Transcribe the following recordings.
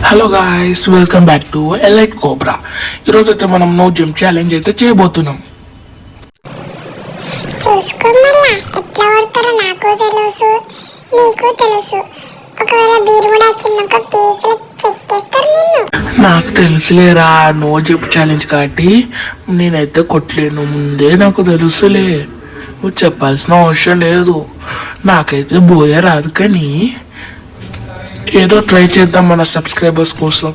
Hello guys, welcome back to elite cobra. ఈరోజు అయితే మనం నో జిమ్ ఛాలెంజ్ అయితే చేయబోతున్నాం. చూసుకోమల్లా ఎట్లా పడతారో నాకు తెలుసు, నీకు తెలుసు. ఒకవేళ బీరు కూడా వచ్చిందనుకో పీకలు చెక్కేస్తారు నిన్ను. నాకు తెలుసులేరా, నో జిమ్ ఛాలెంజ్ కాబట్టి నేనైతే కొట్టలేను. ముందే నాకు తెలుసులే, నువ్వు చెప్పాల్సిన అవసరం లేదు. నాకైతే బోయే రాదు, కానీ ఏదో ట్రై చేద్దాం మన సబ్స్క్రైబర్స్ కోసం.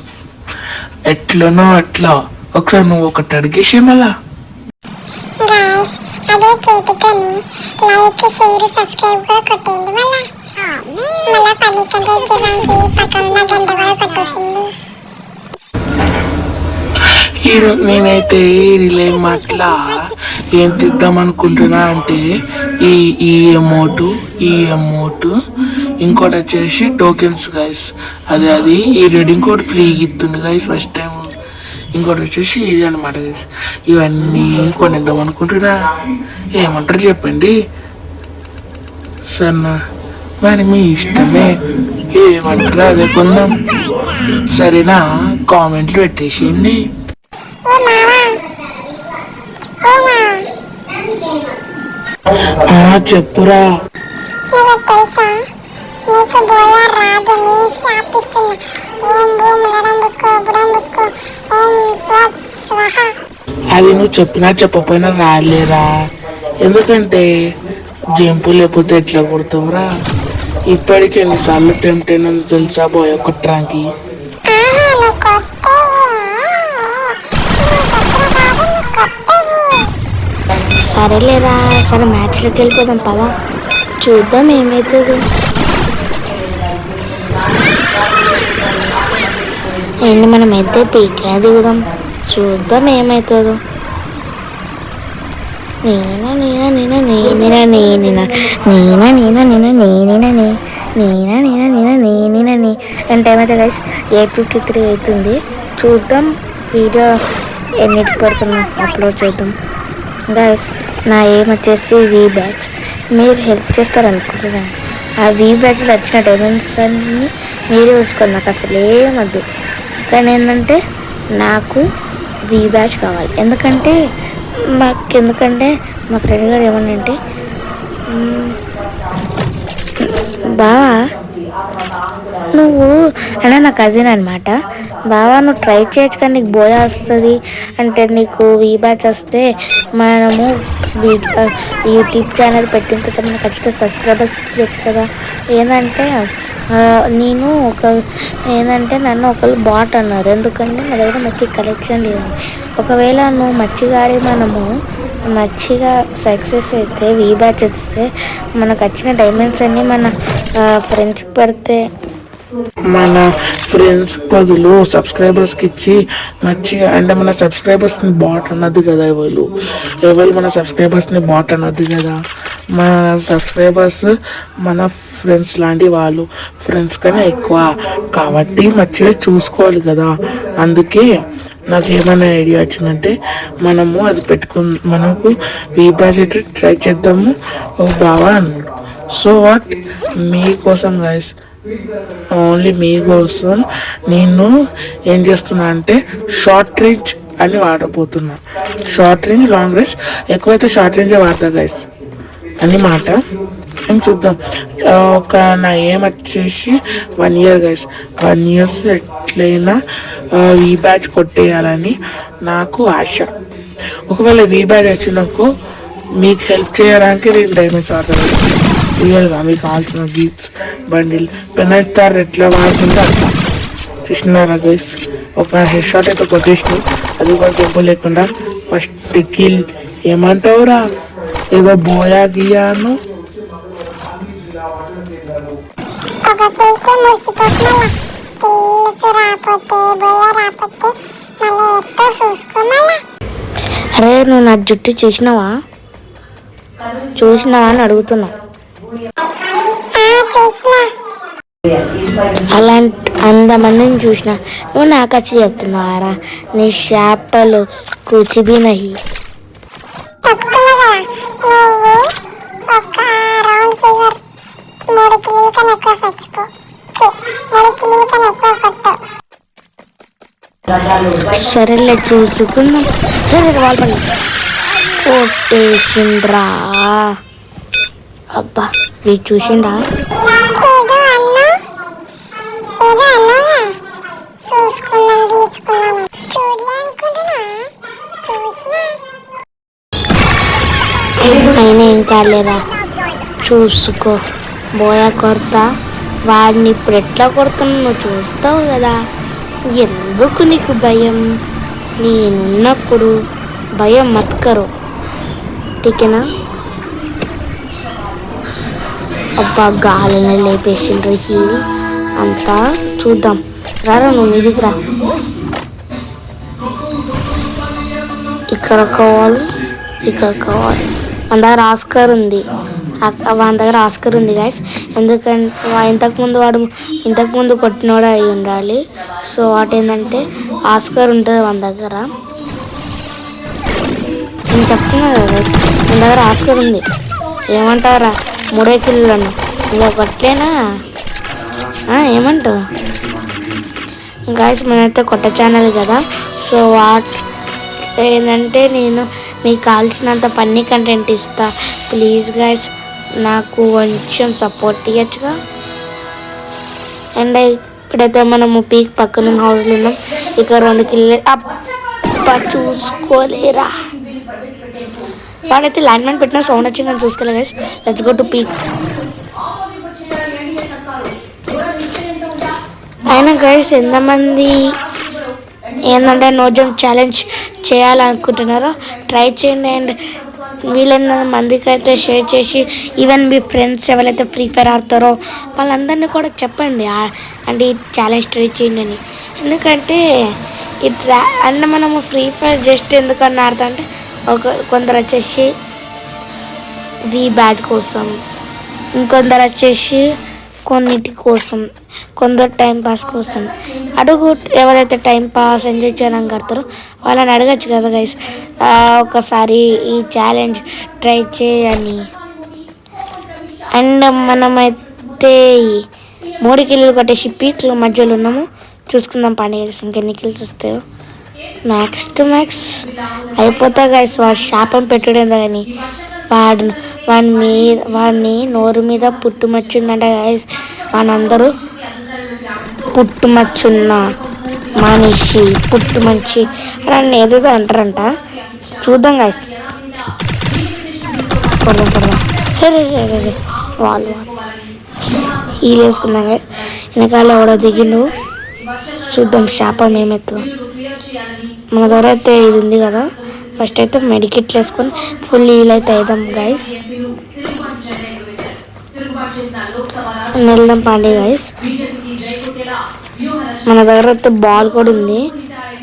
ఎట్లనో అట్లా ఒకసారి నువ్వు ఒకటి అడిగేసే మళ్ళా. గాయ్స్, అదే చేటుకొని లైక్ షేర్ సబ్స్క్రైబ్ కూడా కొట్టేయండి. మళ్ళా 10 కంటే చేయడానికి పక్కన ఉన్న గంట కూడా కొట్టేసింది. నేనైతే రిలే మాట్లా ఏం తిద్దాం అనుకుంటున్నా అంటే ఈ అమౌంట్ ఇంకోటి వచ్చేసి టోకెన్స్ గైస్. అది ఈ రెడింగ్ కోడ్ ఫ్రీ ఇస్తుంది గైస్ ఫస్ట్ టైం. ఇంకోటి వచ్చేసి ఇది అనమాట గైస్. ఇవన్నీ కొనిద్దాం అనుకుంటున్నా. ఏమంటారు చెప్పండి సరేనా? మరి మీ ఇష్టమే, ఏమంటారు అదే కొందాం. సరేనా? కామెంట్లు పెట్టేసేయండి. చెప్పురా. తెలుసా నీకు బోయా రాదు, నీ షాప్ ఇస్తున్నా. ఓం బూమ్ లడం బుస్కో బుడం బుస్కో ఓం స్వాహ. అది నువ్వు చెప్పినా చెప్పకపోయినా రాలేరా, ఎందుకంటే జంపు లేకపోతే ఎట్లా కొడతావురా? ఇప్పటికి ఎన్నిసార్లు టెంప్ట్ అయినందు తెలుసా బోయ కొట్టడానికి. సరేలేరా, సరే మ్యాచ్లోకి వెళ్ళిపోదాం పదా, చూద్దాం ఏమవుతుంది. ఏంటి మనం అయితే పీక్నే దిగుదాం, చూద్దాం ఏమవుతుందో. అంటే ఏమైతే గైస్ 8:53 అవుతుంది. చూద్దాం వీడియో ఎన్నిటికి పెడుతున్నాం, అప్లోడ్ చేద్దాం గైస్. నా ఏం వచ్చేసి వి బ్యాచ్. మీరు హెల్ప్ చేస్తారనుకుంటున్నాను. ఆ వి బ్యాచ్లో వచ్చిన డైమండ్స్ అన్నీ మీరే ఉంచుకోండి, నాకు అసలు ఏమద్దు. కానీ ఏంటంటే నాకు వి బ్యాచ్ కావాలి. ఎందుకంటే మా ఫ్రెండ్ గారు ఏమన్నంటే, బావా నువ్వు అంటే నా కజిన్ అనమాట, బావా నువ్వు ట్రై చేయొచ్చు కానీ నీకు బోయా వస్తుంది అంటే, నీకు వీ బ్యాచ్ వస్తే మనము యూట్యూబ్ ఛానల్ పెట్టిన తర్వాత మనకు ఖచ్చితంగా సబ్స్క్రైబర్స్ ఇవ్వచ్చు కదా. ఏంటంటే నన్ను ఒకళ్ళు బాట్ అన్నారు, ఎందుకంటే నా దగ్గర మంచి కలెక్షన్ లేదు. ఒకవేళ నువ్వు మంచిగా సక్సెస్ అయితే వీ బ్యాచ్ వస్తే మనకు వచ్చిన డైమండ్స్ అన్నీ మన ఫ్రెండ్స్కి పెడితే, మన ఫ్రెండ్స్ బదులు సబ్స్క్రైబర్స్కి ఇచ్చి మంచిగా అంటే మన సబ్స్క్రైబర్స్ని బాట్ అన్నది కదా. ఎవరు మన సబ్స్క్రైబర్స్ని బాట్ అన్నది కదా. మన సబ్స్క్రైబర్స్ మన ఫ్రెండ్స్ లాంటి వాళ్ళు, ఫ్రెండ్స్ కన్నా ఎక్కువ కాబట్టి మంచిగా చూసుకోవాలి కదా. అందుకే నాకు ఏమైనా ఐడియా వచ్చిందంటే మనము అది మనకు వీ బడ్జెట్ ట్రై చేద్దాము బావా అన్నాడు. సో వాట్, మీకోసం గైస్, ఓన్లీ మీకోసం నేను ఏం చేస్తున్నా అంటే షార్ట్ రేంజ్ అని వాడబోతున్నా. షార్ట్ రేంజ్, లాంగ్ రేంజ్, ఎక్కువైతే షార్ట్ రేంజే వాడతా గైస్ అని మాట. నేను చూద్దాం. నా ఏం వచ్చేసి 1 year గైస్. 1 years ఎట్లయినా వీ బ్యాచ్ కొట్టేయాలని నాకు ఆశ. ఒకవేళ వీ బ్యాచ్ వచ్చినాకో మీకు హెల్ప్ చేయడానికి నేను డైమండ్స్ ఆడతాను. రియల్గా మీకు కావాల్సిన గిఫ్ట్స్ బండిల్ పెనెత్తారు ఎట్లా వాడుతుంటే అట్లా. చూసినారా గైస్, ఒక హెడ్ షాట్ అయితే కొట్టేసినాం, అది కూడా దెబ్బ లేకుండా. ఫస్ట్ కిల్ ఏమంటావురా, ఏదో బోయా గియాను. అరే నువ్వు నా జుట్టు చూసినావా అని అడుగుతున్నా. అలాంటి అందమందిని చూసిన నువ్వు నాకు వచ్చి చెప్తున్నావారా, నీ షాపలు కూచిబీ నహి. ఒక రౌండ్ ఫిగర్ 3 కిలోల కన్నా ఎక్కువ చచ్చిపో, 3 కిలోల కన్నా ఎక్కువ కొట్టు. సరేలే చూసుకుందాం. వాళ్ళు కొట్టేసిండ్రా. అబ్బా వీడు చూసిండా? అయినా ఏం కాలేరా, చూసుకో. బోయా కొడతా. వాడిని ఇప్పుడు ఎట్లా కొడుతున్నా నువ్వు చూస్తావు కదా. ఎందుకు నీకు భయం? నేనున్నప్పుడు భయం మత్కరు, ఠీకేనా? అబ్బా గాలిని లేపేసిండ్రు హీల్ అంతా. చూద్దాం, రారా నువ్వు మీదికి రా. ఇక్కడ కావాలి, ఇక్కడ కావాలి. మన దగ్గర ఆస్కర్ ఉంది, మన దగ్గర ఆస్కర్ ఉంది గైస్. ఎందుకంటే ఇంతకుముందు కొట్టినోడే అయి ఉండాలి. సో వాటి ఏంటంటే ఆస్కర్ ఉంటుంది మన దగ్గర. నేను చెప్తున్నా కదా గైస్, మన దగ్గర ఆస్కర్ ఉంది. ఏమంటారా 3 కిలోలను ఇంకా కొట్టలేనా? ఏమంటావు గైస్? మనైతే కొత్త ఛానల్ కదా, సో ఏంటంటే నేను మీకు కావాల్సినంత ఫన్నీ కంటెంట్ ఇస్తా. ప్లీజ్ గైస్ నాకు కొంచెం సపోర్ట్ ఇవ్వచ్చుగా. అండ్ ఇప్పుడైతే మనము పీక్ పక్కన హౌస్లో ఉన్నాం. ఇక 2 కిలో అప్ప చూసుకోలేరా. వాడైతే ల్యాండ్ మ్యాన్ పెట్టిన సౌండ్ వచ్చింది కానీ చూసుకోలే guys. Let's go to peak. అయినా గైస్ ఎంతమంది ఏంటంటే నో జంప్ ఛాలెంజ్ చేయాలనుకుంటున్నారో ట్రై చేయండి. అండ్ వీలైన మందికి అయితే షేర్ చేసి, ఈవెన్ మీ ఫ్రెండ్స్ ఎవరైతే ఫ్రీ ఫైర్ ఆడతారో వాళ్ళందరినీ కూడా చెప్పండి అంటే ఈ ఛాలెంజ్ ట్రై చేయండి అని. ఎందుకంటే అంటే మనము ఫ్రీ ఫైర్ జస్ట్ ఎందుకన్నా ఆడతాం అంటే కొందరు వచ్చేసి వి బ్యాచ్ కోసం, ఇంకొందరు వచ్చేసి కొన్నిటి కోసం, కొందరు టైంపాస్ కోసం. ఎవరైతే టైంపాస్ ఎంజాయ్ చేయడానికి కడతారో వాళ్ళని అడగచ్చు కదా గైస్, ఒకసారి ఈ ఛాలెంజ్ ట్రై చేయని. అండ్ మనమైతే 3 కిలోలు కొట్టేసి పీక్లో మధ్యలో ఉన్నాము. చూసుకుందాం పండుగ ఇంకెన్ని కిల్స్ వస్తాయో. మ్యాక్స్ టు మ్యాక్స్ అయిపోతా గైస్. వాడు శాపం పెట్టుడేందా కానీ వాడిని నోరు మీద పుట్టుమచ్చిందంట గైస్. వానందరూ పుట్టుమచ్చున్న మనిషి, పుట్టుమంచి అని ఏదేదో అంటారంట. చూద్దాం గైస్. కొడదాం వాళ్ళు హీల్ వేసుకుందాం గైస్. వెనకాల ఎవడో దిగిండు, చూద్దాం శాపం ఏమవుతుందో. మన దగ్గర అయితే ఇది ఉంది కదా, ఫస్ట్ అయితే మెడికిట్లు వేసుకొని ఫుల్ హీల్ అయితే అవుదాం గైస్. వెళ్దాం పాండే గైస్. మన దగ్గర అయితే బాల్ కూడా ఉంది,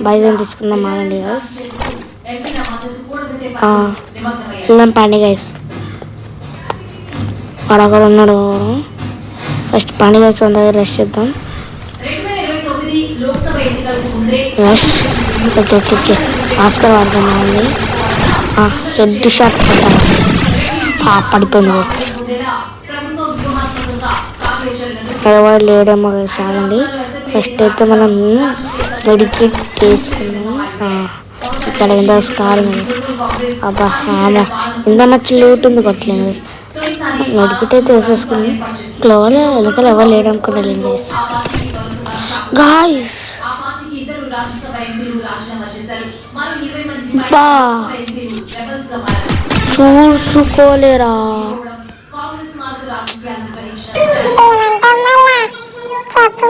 బైజన్ తీసుకుందాం ఆగండి గైస్. వెళ్దాం పాండే గైస్. వాడు అక్కడ ఉన్నాడు. ఫస్ట్ పాండే గైస్ మన దగ్గర రెస్ట్ చేద్దాం. రష్ ఓకే ఆస్కర్ వాడుతున్నామండి. హెడ్ షాట్ పడిపోయింది గైస్. ఎవరు లేడేమో చాలండి. ఫస్ట్ అయితే మనం మెడికిట్ వేసుకున్నాం. ఇక్కడ ఎంత స్కార్ ఉంది. అబ్బా హ్యామో ఎంత మచ్చి లూట్ ఉంది, కొట్టలేదు గైస్. మెడికిట్ అయితే వేసేసుకున్నాం. గ్లోవల్ వెనకాల ఎవరు లేడనుకున్నాను గైస్. గాయస్ బా చూసుకోలేరా. చెప్పు